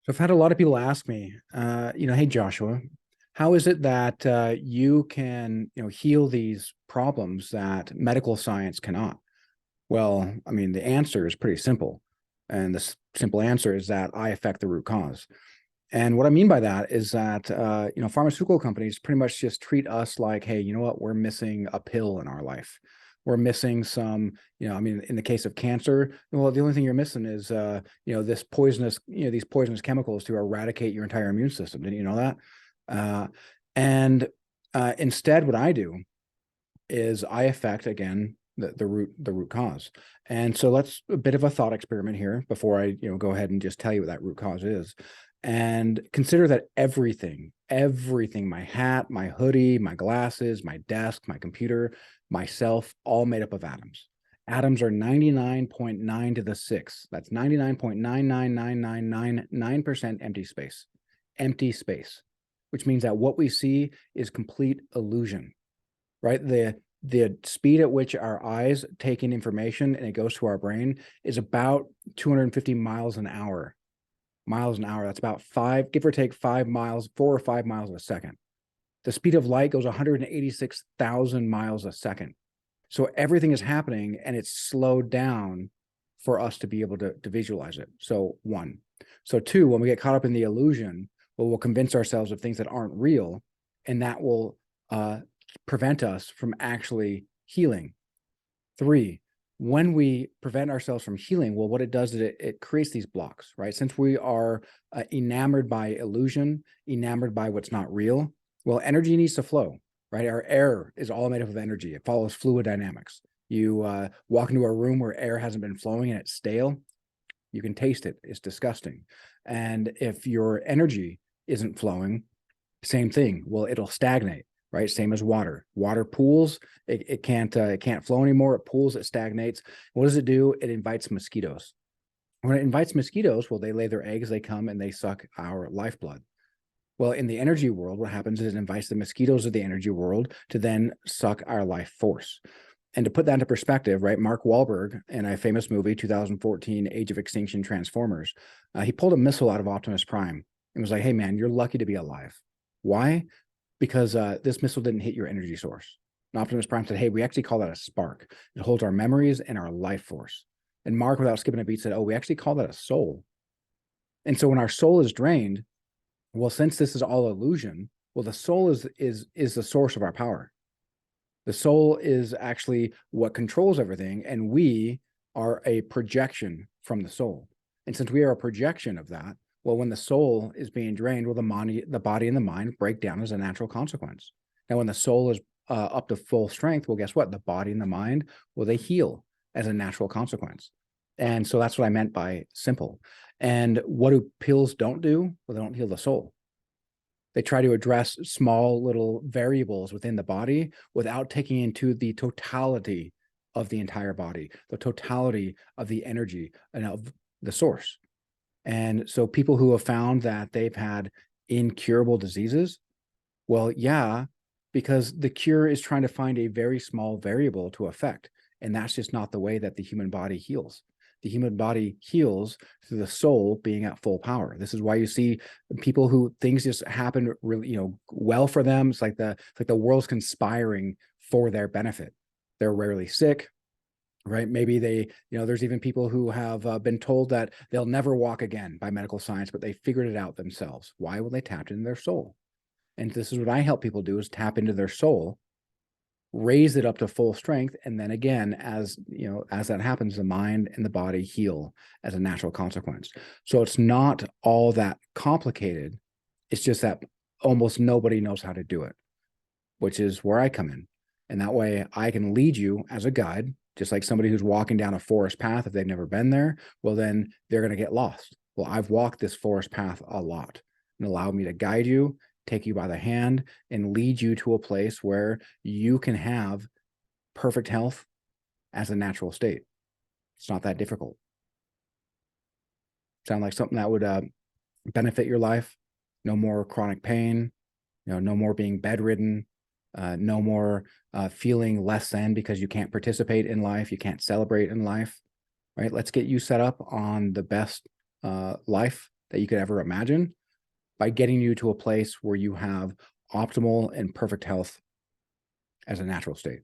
So I've had a lot of people ask me, hey Joshua, how is it that you can, heal these problems that medical science cannot? Well, I mean, the answer is pretty simple, and the simple answer is that I affect the root cause. And what I mean by that is that pharmaceutical companies pretty much just treat us like, hey, you know what? We're missing a pill in our life. We're missing some, I mean, in the case of cancer, well, the only thing you're missing is, this poisonous, these poisonous chemicals to eradicate your entire immune system. Didn't you know that? Uh, and instead, what I do is I affect again the root cause. And so let's a bit of a thought experiment here before I go ahead and just tell you what that root cause is. And consider that everything, my hat, my hoodie, my glasses, my desk, my computer, myself, all made up of atoms. Atoms are 99.9 to the six. That's 99.99999% empty space, which means that what we see is complete illusion, right? The speed at which our eyes take in information and it goes to our brain is about 250 miles an hour. Miles an hour. That's about give or take 5 miles, 4 or 5 miles a second. The speed of light goes 186,000 miles a second. So everything is happening and it's slowed down for us to be able to visualize it. So one. So two, when we get caught up in the illusion, well, we'll convince ourselves of things that aren't real, and that will prevent us from actually healing. Three, when we prevent ourselves from healing, well, what it does is it creates these blocks, right? Since we are enamored by illusion, enamored by what's not real, well, energy needs to flow, right? Our air is all made up of energy. It follows fluid dynamics. You walk into a room where air hasn't been flowing and it's stale, you can taste it. It's disgusting. And if your energy isn't flowing, same thing. Well, it'll stagnate, right? Same as water. Water pools. It can't flow anymore. It pools. It stagnates. What does it do? It invites mosquitoes. When it invites mosquitoes, well, they lay their eggs. They come and they suck our lifeblood. Well, in the energy world, what happens is it invites the mosquitoes of the energy world to then suck our life force. And to put that into perspective, right? Mark Wahlberg in a famous movie, 2014, Age of Extinction Transformers, he pulled a missile out of Optimus Prime and was like, hey, man, you're lucky to be alive. Why? Because this missile didn't hit your energy source. And Optimus Prime said, hey, we actually call that a spark. It holds our memories and our life force. And Mark, without skipping a beat, said, oh, we actually call that a soul. And so when our soul is drained, well, since this is all illusion, well, the soul is the source of our power. The soul is actually what controls everything, and we are a projection from the soul. And since we are a projection of that, well, when the soul is being drained, well, the body and the mind break down as a natural consequence. Now, when the soul is up to full strength, well, guess what? The body and the mind, well, they heal as a natural consequence. And so that's what I meant by simple. And what do pills don't do? Well, they don't heal the soul. They try to address small little variables within the body without taking into the totality of the entire body, the totality of the energy and of the source. And so people who have found that they've had incurable diseases, well, yeah, because the cure is trying to find a very small variable to affect. And that's just not the way that the human body heals. The human body heals through the soul being at full power. This is why you see people who things just happen really, well for them. It's like the world's conspiring for their benefit. They're rarely sick, right? Maybe there's even people who have been told that they'll never walk again by medical science, but they figured it out themselves. Why? Well, they tapped into their soul. And this is what I help people do, is tap into their soul, raise it up to full strength, and then again, as that happens, the mind and the body heal as a natural consequence. So it's not all that complicated. It's just that almost nobody knows how to do it, which is where I come in. And that way I can lead you as a guide, just like somebody who's walking down a forest path. If they've never been there, well, then they're going to get lost. Well, I've walked this forest path a lot, and allow me to guide you, take you by the hand, and lead you to a place where you can have perfect health as a natural state. It's not that difficult. Sound like something that would benefit your life? No more chronic pain, no more being bedridden, no more feeling less than because you can't participate in life, you can't celebrate in life, right? Let's get you set up on the best life that you could ever imagine by getting you to a place where you have optimal and perfect health as a natural state.